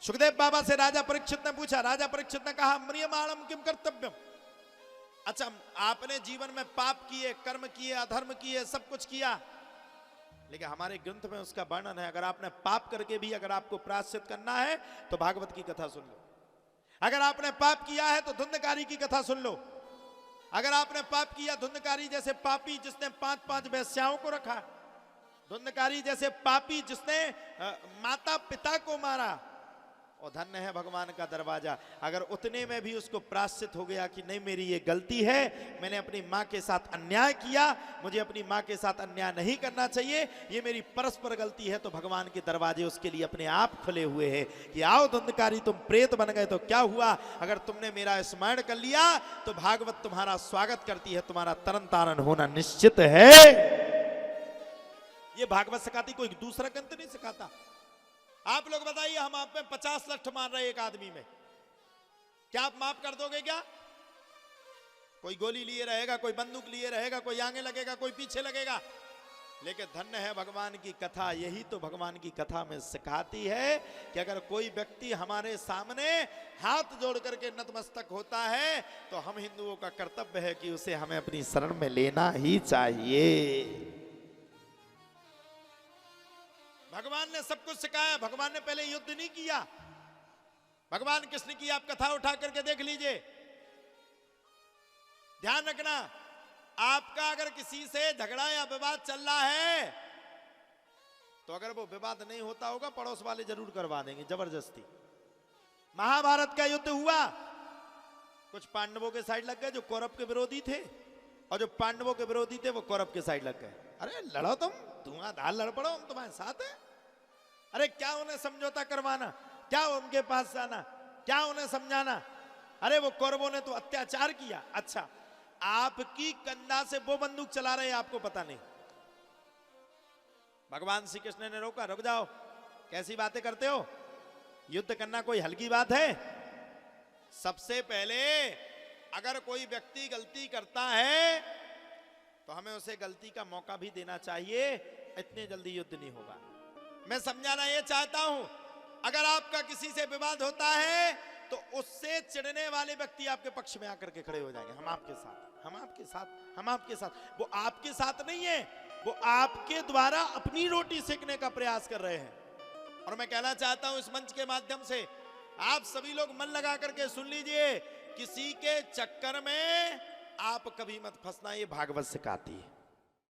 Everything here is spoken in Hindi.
सुखदेव बाबा से राजा परीक्षित ने पूछा, राजा परीक्षित ने कहा म्रियमाणम किम कर्तव्यम। अच्छा, आपने जीवन में पाप किए, कर्म किए, अधर्म किए, सब कुछ किया, लेकिन हमारे ग्रंथ में उसका वर्णन है। अगर आपने पाप करके भी अगर आपको प्रायश्चित करना है तो भागवत की कथा सुन लो। अगर आपने पाप किया है तो धुंधकारी की कथा सुन लो। अगर आपने पाप किया, धुंधकारी जैसे पापी जिसने 5-5 वेश्याओं को रखा, धुंधकारी जैसे पापी जिसने माता पिता को मारा, और धन्य है भगवान का दरवाजा। अगर उतने में भी उसको प्रायश्चित हो गया कि नहीं मेरी ये गलती है, मैंने अपनी माँ के साथ अन्याय किया, मुझे अपनी माँ के साथ अन्याय नहीं करना चाहिए, ये मेरी परस्पर गलती है, तो भगवान के दरवाजे उसके लिए अपने आप खुले हुए हैं कि आओ धुंधकारी, तुम प्रेत बन गए तो क्या हुआ, अगर तुमने मेरा स्मरण कर लिया तो भागवत तुम्हारा स्वागत करती है, तुम्हारा तरन तारण होना निश्चित है। ये भागवत सिखाती, कोई दूसरा ग्रंथ नहीं सिखाता। आप लोग बताइए, हम आप में 50 लठ मार रहे एक आदमी में, क्या आप माफ कर दोगे क्या? कोई गोली लिए रहेगा, कोई बंदूक लिए रहेगा, कोई आगे लगेगा, कोई पीछे लगेगा। लेकिन धन्य है भगवान की कथा, यही तो भगवान की कथा में सिखाती है कि अगर कोई व्यक्ति हमारे सामने हाथ जोड़ करके नतमस्तक होता है तो हम हिंदुओं का कर्तव्य है कि उसे हमें अपनी शरण में लेना ही चाहिए। भगवान ने सब कुछ सिखाया। भगवान ने पहले युद्ध नहीं किया। भगवान किसने किया? आप कथा उठा करके देख लीजिए। ध्यान रखना, आपका अगर किसी से झगड़ा या विवाद चल रहा है तो अगर वो विवाद नहीं होता होगा, पड़ोस वाले जरूर करवा देंगे जबरदस्ती। महाभारत का युद्ध हुआ, कुछ पांडवों के साइड लग गए जो कौरव के विरोधी थे, और जो पांडवों के विरोधी थे वो कौरव के साइड लग गए। अरे लड़ो तुम आधार लड़ पड़ो, हम तुम्हारे साथ हैं। अरे क्या उन्हें समझौता करवाना, क्या उनके पास जाना, क्या उन्हें समझाना? अरे वो कौरवों ने तो अत्याचार किया। अच्छा, आपकी कंधा से वो बंदूक चला रहे हैं, आपको पता नहीं। भगवान श्री कृष्ण ने रोका, रुक जाओ, कैसी बातें करते हो? युद्ध करना कोई हल्की बात है? सबसे पहले अगर कोई व्यक्ति गलती करता है तो हमें उसे गलती का मौका भी देना चाहिए। इतने जल्दी युद्ध नहीं होगा। मैं समझाना ये चाहता हूं, अगर आपका किसी से विवाद होता है तो उससे चिढ़ने वाले व्यक्ति आपके पक्ष में आकर के खड़े हो जाएंगे। हम आपके साथ, हम आपके साथ, हम आपके साथ। वो आपके साथ नहीं है, वो आपके द्वारा अपनी रोटी सेकने का प्रयास कर रहे हैं। और मैं कहना चाहता हूं इस मंच के माध्यम से, आप सभी लोग मन लगा करके सुन लीजिए, किसी के चक्कर में आप कभी मत फंसना, ये भागवत सिखाती है।